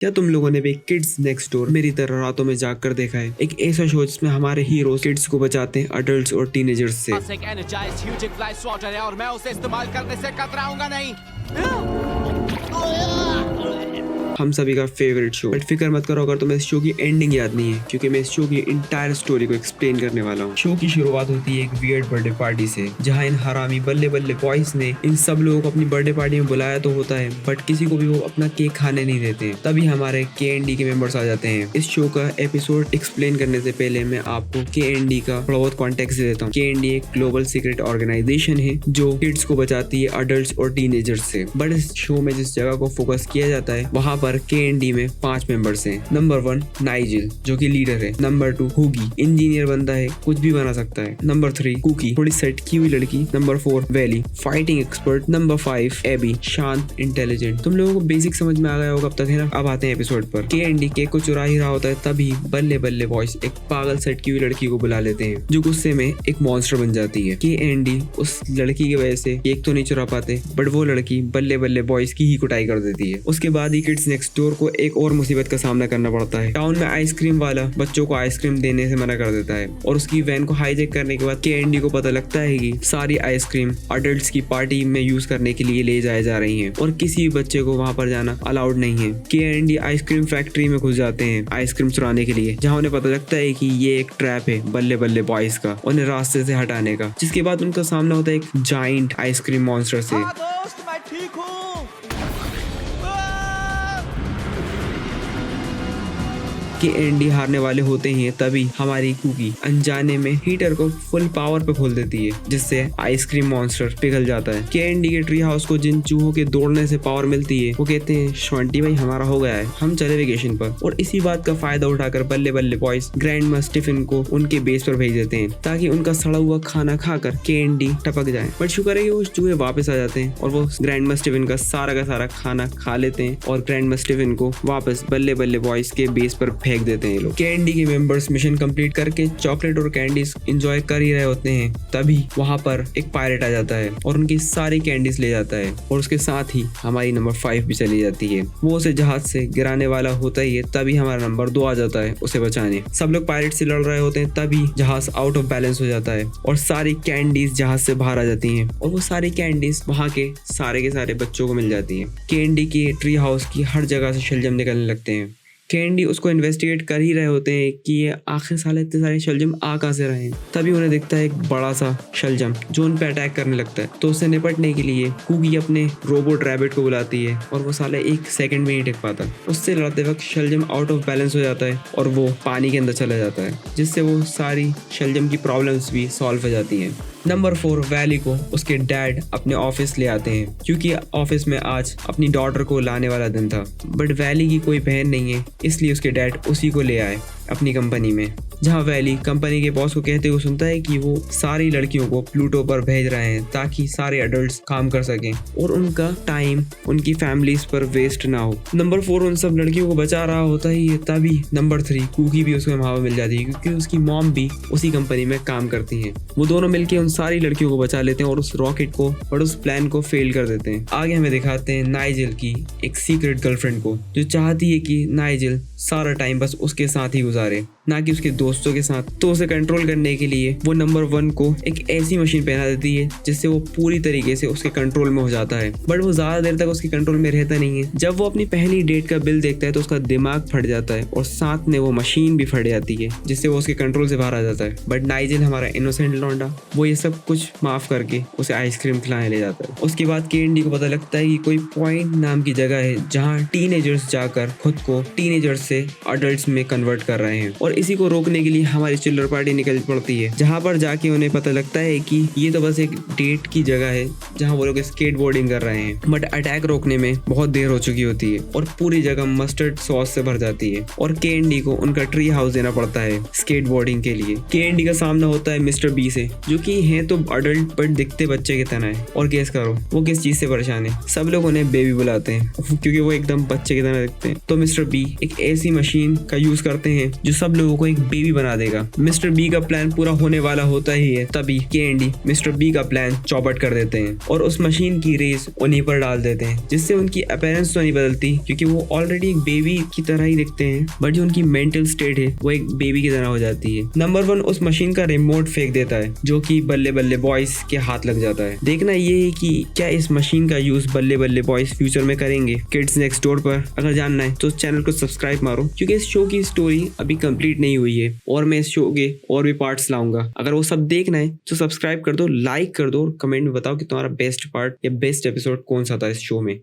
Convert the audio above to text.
क्या तुम लोगों ने भी किड्स नेक्स्ट डोर मेरी तरह रातों में जाग कर देखा है? एक ऐसा शो जिसमें हमारे हीरोज किड्स को बचाते हैं अडल्ट्स और टीनेजर्स से। बस एक एनर्जाइज्ड ह्यूज फ्लाई स्वॉटर है और मैं उसे इस्तेमाल करने से कतराऊंगा नहीं। हम सभी का फेवरेट शो। बट फिक्र मत करो अगर तुम्हें इस शो की एंडिंग याद नहीं है, क्योंकि मैं इस शो की इंटायर स्टोरी को एक्सप्लेन करने वाला हूँ। शो की शुरुआत होती है एक वियर्ड बर्थडे पार्टी से, जहाँ इन हरामी बल्ले बल्ले बॉयज ने इन सब लोगों को अपनी बर्थडे पार्टी में बुलाया तो होता है, बट किसी को भी वो अपना केक खाने नहीं देते हैं। तभी हमारे KND के मेंबर्स आ जाते हैं। इस शो का एपिसोड एक्सप्लेन करने से पहले मैं आपको KND का थोड़ा बहुत कॉन्टेक्स्ट दे देता हूँ। KND एक ग्लोबल सीक्रेट ऑर्गेनाइजेशन है जो किड्स को बचाती है अडल्ट्स और टीनेजर्स से। बट इस शो में जिस जगह को फोकस किया जाता है वहाँ पर KND में 5 मेंबर्स हैं। नंबर 1 नाइजिल जो कि लीडर है। नंबर 2 हुगी, इंजीनियर बनता है, कुछ भी बना सकता है। नंबर 3 कुकी, थोड़ी सेट की हुई लड़की। नंबर 4 वैली, फाइटिंग एक्सपर्ट। नंबर 5 एबी, शांत इंटेलिजेंट। तुम लोगों को बेसिक समझ में आ गया होगा अब तक, है ना? अब आते हैं एपिसोड पर। KND केक को चुरा ही रहा होता है, तभी बल्ले बल्ले बॉयज एक पागल सेट की हुई लड़की को बुला लेते हैं जो गुस्से में एक मॉन्स्टर बन जाती है। KND उस लड़की की वजह से केक तो नहीं चुरा पाते, बट वो लड़की बल्ले बल्ले बॉयज की ही कुटाई कर देती है। उसके बाद ही किड्स नेक्स्ट डोर को एक और मुसीबत का सामना करना पड़ता है। टाउन में आइसक्रीम वाला बच्चों को आइसक्रीम देने से मना कर देता है और उसकी वैन को हाईजैक करने के बाद KND को पता लगता है कि सारी आइसक्रीम अडल्ट्स की पार्टी में यूज करने के लिए ले जाए जा रही हैं और किसी भी बच्चे को वहां पर जाना अलाउड नहीं है। KND आइसक्रीम फैक्ट्री में घुस जाते हैं आइसक्रीम चुराने के लिए, जहाँ उन्हें पता लगता है कि ये एक ट्रैप है बल्ले बल्ले बॉयज का, उन्हें रास्ते से हटाने का। जिसके बाद उनका सामना होता है एक जाइंट आइसक्रीम मॉन्स्टर से। हाँ दोस्त, मैं ठीक हूँ। KND हारने वाले होते ही हैं, तभी हमारी कुकी अनजाने में हीटर को फुल पावर पे खोल देती है, जिससे आइसक्रीम मॉन्स्टर पिघल जाता है। KND के ट्री हाउस को जिन चूहों के दौड़ने से पावर मिलती है वो कहते हैं श्वंटी भाई हमारा हो गया है, हम चले वेकेशन पर। और इसी बात का फायदा उठाकर बल्ले बल्ले बॉयज ग्रैंड मास्टिफिन को उनके बेस पर भेज देते हैं ताकि उनका सड़ा हुआ खाना खाकर KND टपक जाए। बट शुक्र है कि वो चूहे वापस आ जाते हैं और वो ग्रैंड मास्टिफिन का सारा खाना खा लेते हैं और ग्रैंड मास्टिफिन को वापस बल्ले बल्ले बॉयज के बेस पर फेंक देते हैं। लोग KND के मेंबर्स मिशन कंप्लीट करके चॉकलेट और कैंडीज एंजॉय कर ही रहे होते हैं, तभी वहां पर एक पायरेट आ जाता है और उनकी सारी कैंडीज ले जाता है और उसके साथ ही हमारी नंबर 5 भी चली जाती है। वो उसे जहाज से गिराने वाला होता ही है, तभी हमारा नंबर 2 आ जाता है उसे बचाने। सब लोग पायरेट से लड़ रहे होते हैं, तभी जहाज आउट ऑफ बैलेंस हो जाता है और सारी कैंडीज जहाज से बाहर आ जाती हैं और वो सारी कैंडीज वहां के सारे बच्चों को मिल जाती है। KND के ट्री हाउस की हर जगह से शलजम निकलने लगते हैं। KND उसको इन्वेस्टिगेट कर ही रहे होते हैं कि ये आखिर साले इतने सारे शलजम आ कहाँ से रहे हैं। तभी उन्हें दिखता है एक बड़ा सा शलजम जो उन पे अटैक करने लगता है, तो उसे निपटने के लिए कुकी अपने रोबोट रैबिट को बुलाती है और वो साले 1 सेकंड में नहीं टिक पाता। उससे लड़ते वक्त शलजम आउट ऑफ बैलेंस हो जाता है और वो पानी के अंदर चला जाता है, जिससे वो सारी शलजम की प्रॉब्लम्स भी सॉल्व हो जाती हैं। नंबर 4 वैली को उसके डैड अपने ऑफिस ले आते हैं क्योंकि ऑफिस में आज अपनी डॉटर को लाने वाला दिन था, बट वैली की कोई बहन नहीं है, इसलिए उसके डैड उसी को ले आए अपनी कंपनी में। जहाँ वैली कंपनी के बॉस को कहते हुए सुनता है कि वो सारी लड़कियों को प्लूटो पर भेज रहे हैं ताकि सारे अडल्ट्स काम कर सकें और उनका टाइम उनकी फैमिलीज पर वेस्ट ना हो। नंबर 4 उन सब लड़कियों को बचा रहा होता ही है, तभी नंबर 3 कुकी भी उसको वहां मिल जाती है क्योंकि उसकी मॉम भी उसी कंपनी में काम करती है। वो दोनों मिलकर उन सारी लड़कियों को बचा लेते हैं और उस रॉकेट को और उस प्लान को फेल कर देते हैं। आगे हमें दिखाते हैं नाइजिल की एक सीक्रेट गर्लफ्रेंड को जो चाहती है कि नाइजिल सारा टाइम बस उसके साथ ही गुजारे, ना कि उसके दोस्तों के साथ। तो उसे कंट्रोल करने के लिए वो नंबर 1 को एक ऐसी मशीन पहना देती है जिससे वो पूरी तरीके से उसके कंट्रोल में हो जाता है, बट वो ज्यादा देर तक उसके कंट्रोल में रहता नहीं है। जब वो अपनी पहली डेट का बिल देखता है तो उसका दिमाग फट जाता है और साथ में वो मशीन भी फट जाती है, जिससे वो उसके कंट्रोल से बाहर आ जाता है। बट नाइजिल हमारा इनोसेंट लौंडा वो ये सब कुछ माफ करके उसे आइसक्रीम खिलाने ले जाता है। उसके बाद KND को पता लगता है कि कोई पॉइंट नाम की जगह है जहाँ टीनेजर्स जाकर खुद को टीनेजर्स से अडल्ट्स में कन्वर्ट कर रहे हैं और इसी को रोकने के लिए हमारी चिल्लर पार्टी निकल पड़ती है, जहाँ पर जाके उन्हें पता लगता है कि ये तो बस एक डेट की जगह है जहाँ वो लोग स्केट बोर्डिंग कर रहे हैं। बट अटैक रोकने में बहुत देर हो चुकी होती है और पूरी जगह मस्टर्ड सॉस से भर जाती है और KND को उनका ट्री हाउस देना पड़ता है स्केट बोर्डिंग के लिए। KND का सामना होता है मिस्टर बी से, जो कि है तो अडल्ट बट दिखते बच्चे की तरह है। और गेस करो वो किस चीज से परेशान है? सब लोग उन्हें बेबी बुलाते हैं क्योंकि वो एकदम बच्चे की तरह दिखते हैं। तो मिस्टर बी एक ऐसी मशीन का यूज करते हैं जो सब लोगों को एक बेबी बना देगा। मिस्टर बी का प्लान पूरा होने वाला होता ही है, तभी के मिस्टर बी का प्लान चौपट कर देते हैं और उस मशीन की रेस उन्हीं पर डाल देते हैं, जिससे उनकी अपीयरेंस तो नहीं बदलती क्योंकि वो ऑलरेडी एक बेबी की तरह ही दिखते हैं, बट जो उनकी मेंटल स्टेट है वो एक बेबी की तरह हो जाती है। नंबर 1 उस मशीन का रिमोट फेंक देता है, जो कि बल्ले बल्ले बॉयज के हाथ लग जाता है। देखना ये है कि क्या इस मशीन का यूज बल्ले बल्ले बॉयज फ्यूचर में करेंगे किड्स नेक्स्ट डोर पर। अगर जानना है तो चैनल को सब्सक्राइब मारो, क्योंकि इस शो की स्टोरी अभी कंप्लीट नहीं हुई है और मैं इस शो के और भी पार्ट्स लाऊंगा। अगर वो सब देखना है तो सब्सक्राइब कर दो, लाइक कर दो और कमेंट में बताओ कि तुम्हारा बेस्ट पार्ट या बेस्ट एपिसोड कौन सा था इस शो में।